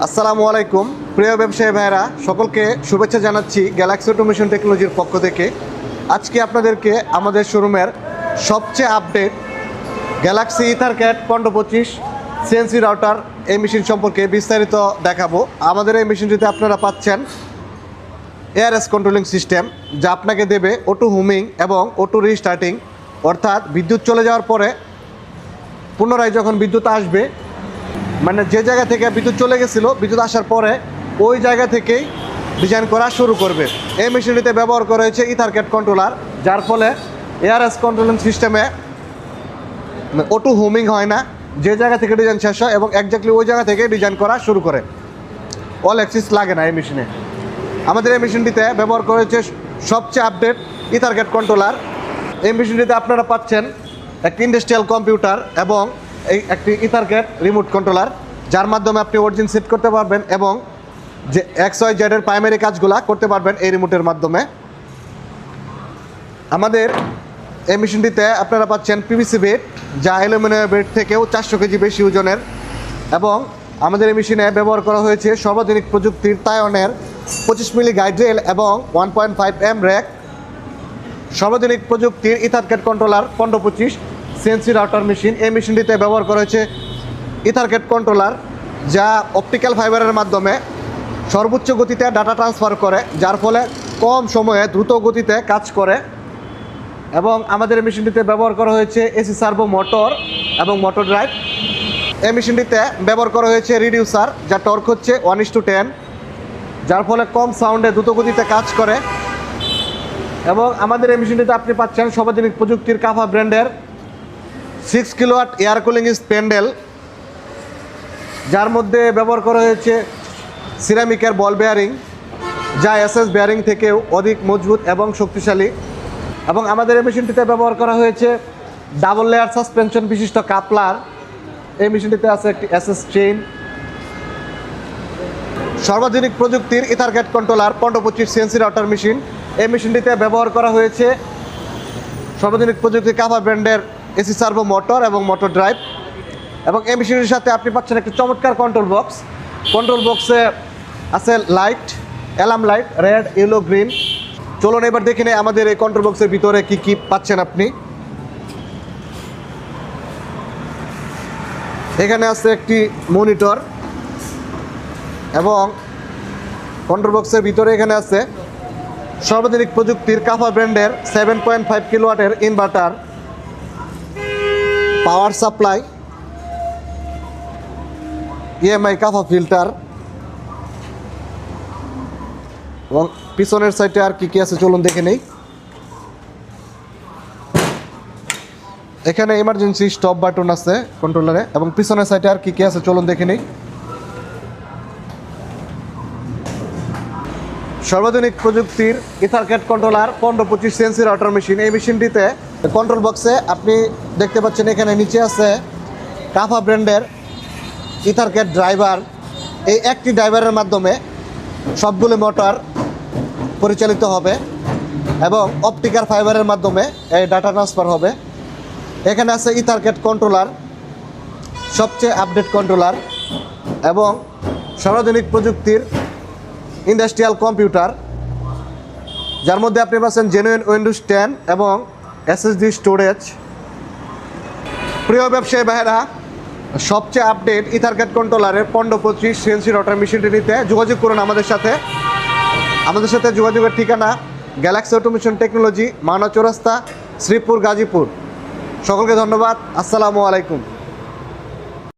আসসালামু আলাইকুম প্রিয় ব্যবসায়ী ভাইরা সকলকে শুভেচ্ছা জানাচ্ছি গ্যালাক্সি অটোমেশন টেকনোলজির পক্ষ থেকে। আজকে আপনাদেরকে আমাদের শোরুমের সবচেয়ে update Galaxy EtherCAT 1525 CNC router এই মেশিন সম্পর্কে বিস্তারিত দেখাবো। আমাদের এই মেশিনটিতে আপনারা পাচ্ছেন এআরএস কন্ট্রোলিং সিস্টেম, যা আপনাকে দেবে অটো হোমিং এবং অটো রিস্টার্টিং, অর্থাৎ বিদ্যুৎ চলে যাওয়ার পরে পুনরায় যখন বিদ্যুৎ আসবে, মানে যে জায়গা থেকে বিদ্যুৎ চলে গেছিলো, বিদ্যুৎ আসার পরে ওই জায়গা থেকেই ডিজাইন করা শুরু করবে। এই মেশিনটিতে ব্যবহার করা হয়েছে ইথারক্যাট কন্ট্রোলার, যার ফলে এআরএস কন্ট্রোলিং সিস্টেমে অটো হোমিং হয় না, যে জায়গা থেকে ডিজাইন শেষ হয় এবং একজাক্টলি ওই জায়গা থেকে ডিজাইন করা শুরু করে। অল অ্যাক্সিস লাগে না এই মেশিনে। আমাদের এই মেশিনটিতে ব্যবহার করা হয়েছে সবচেয়ে আপডেট ইথারক্যাট কন্ট্রোলার। এই মেশিনটিতে আপনারা পাচ্ছেন একটি ইন্ডাস্ট্রিয়াল কম্পিউটার এবং একটি ইথারক্যাট রিমোট কন্ট্রোলার, যার মাধ্যমে আপনি অরিজিন সেট করতে পারবেন এবং যে XYZ এর প্রাইমারি কাজগুলো করতে পারবেন এই রিমোটের মাধ্যমে। আমাদের এই মেশিনটিতে আপনারা পাচ্ছেন পিভিসি বেড, যা অ্যালুমিনিয়াম বেড থেকেও 400 কেজি বেশি ওজনের, এবং আমাদের এই মেশিনে ব্যবহার করা হয়েছে সর্বাধুনিক প্রযুক্তির তায়নের 25 মিলি গাইড রেল এবং 1.5 M র্যাক। সর্বাধুনিক প্রযুক্তির EtherCAT controller 1525 CNC router machine. এই মেশিনটিতে ব্যবহার করা হয়েছে ইথারক্যাট কন্ট্রোলার, যা অপটিক্যাল ফাইবারের মাধ্যমে সর্বোচ্চ গতিতে ডাটা ট্রান্সফার করে, যার ফলে কম সময়ে দ্রুত গতিতে কাজ করে। এবং আমাদের এই মেশিনটিতে ব্যবহার করা হয়েছে এসি সার্ভো মোটর এবং মোটর ড্রাইভ। এই মেশিনটিতে ব্যবহার করা হয়েছে রিডিউসার, যার টর্ক হচ্ছে 1:10, যার ফলে কম সাউন্ডে দ্রুত গতিতে কাজ করে। এবং আমাদের এই মেশিনটিতে আপনি পাচ্ছেন সর্বাধুনিক প্রযুক্তির কাফা ব্র্যান্ডের 6 কিলোওয়াট এয়ার কুলিং স্প্যান্ডেল, যার মধ্যে ব্যবহার করা হয়েছে সিরামিকের বল বেয়ারিং, যা এসএস বেয়ারিং থেকেও অধিক মজবুত এবং শক্তিশালী। এবং আমাদের এই মেশিনটিতে ব্যবহার করা হয়েছে ডাবল লেয়ার সাসপেনশন বিশিষ্ট কাপলার। এই মেশিনটিতে আছে একটি এসএস চেইন। সর্বাধুনিক প্রযুক্তির EtherCAT controller 1525 CNC router machine. এই মেশিনটিতে ব্যবহার করা হয়েছে সর্বাধুনিক প্রযুক্তির কাফা ব্র্যান্ডের এসি সার্ভো মোটর এবং মোটর ড্রাইভ। এবং এই মেশিনের সাথে আপনি পাচ্ছেন একটি চমৎকার কন্ট্রোল বক্স। কন্ট্রোল বক্সে আছে light, alarm light, red, yellow, green. চলুন এবার দেখে নেই আমাদের এই কন্ট্রোল বক্সের ভিতরে কি কি পাচ্ছেন আপনি। এখানে আছে একটি মনিটর এবং কন্ট্রোল বক্সের ভিতরে এখানে আছে সর্বাধুনিক প্রযুক্তির কাফা ব্র্যান্ডের 7.5 কিলোওয়াটের ইনভার্টার, পাওয়ার সাপ্লাই, EMI কাফা ফিল্টার। এবং পিছনের সাইডে আর কি কি আছে চলুন দেখে নেই। এখানে ইমার্জেন্সি স্টপ বাটন আছে কন্ট্রোলারে, এবং পিছনের সাইডে আর কি কি আছে চলুন দেখে নেই। সর্বাধুনিক প্রযুক্তির EtherCAT controller 1525 CNC router machine. এই মেশিনটিতে কন্ট্রোল বক্সে আপনি দেখতে পাচ্ছেন এখানে নিচে আছে কাফা ব্র্যান্ডের ইথারক্যাট ড্রাইভার। এই একটি ড্রাইভারের মাধ্যমে সবগুলো মোটর পরিচালিত হবে এবং অপটিক্যাল ফাইবারের মাধ্যমে এই ডাটা ট্রান্সফার হবে। এখানে আছে ইথারক্যাট কন্ট্রোলার, সবচেয়ে আপডেট কন্ট্রোলার, এবং সর্বাধুনিক প্রযুক্তির ইন্ডাস্ট্রিয়াল কম্পিউটার, যার মধ্যে আপনি পাচ্ছেন জেনুইন উইন্ডোজ 10 এবং SSD স্টোরেজ। প্রিয় ব্যবসায়ী ভাইয়েরা, সবচেয়ে আপডেট ইথারক্যাট কন্ট্রোলারের 1525 সিএনসি রাউটার মেশিনটি নিতে যোগাযোগ করুন আমাদের সাথে। আমাদের সাথে যোগাযোগের ঠিকানা গ্যালাক্সি অটোমেশন টেকনোলজি, মাওনা চৌরাস্তা, শ্রীপুর, গাজীপুর। সকলকে ধন্যবাদ। আসসালামু আলাইকুম।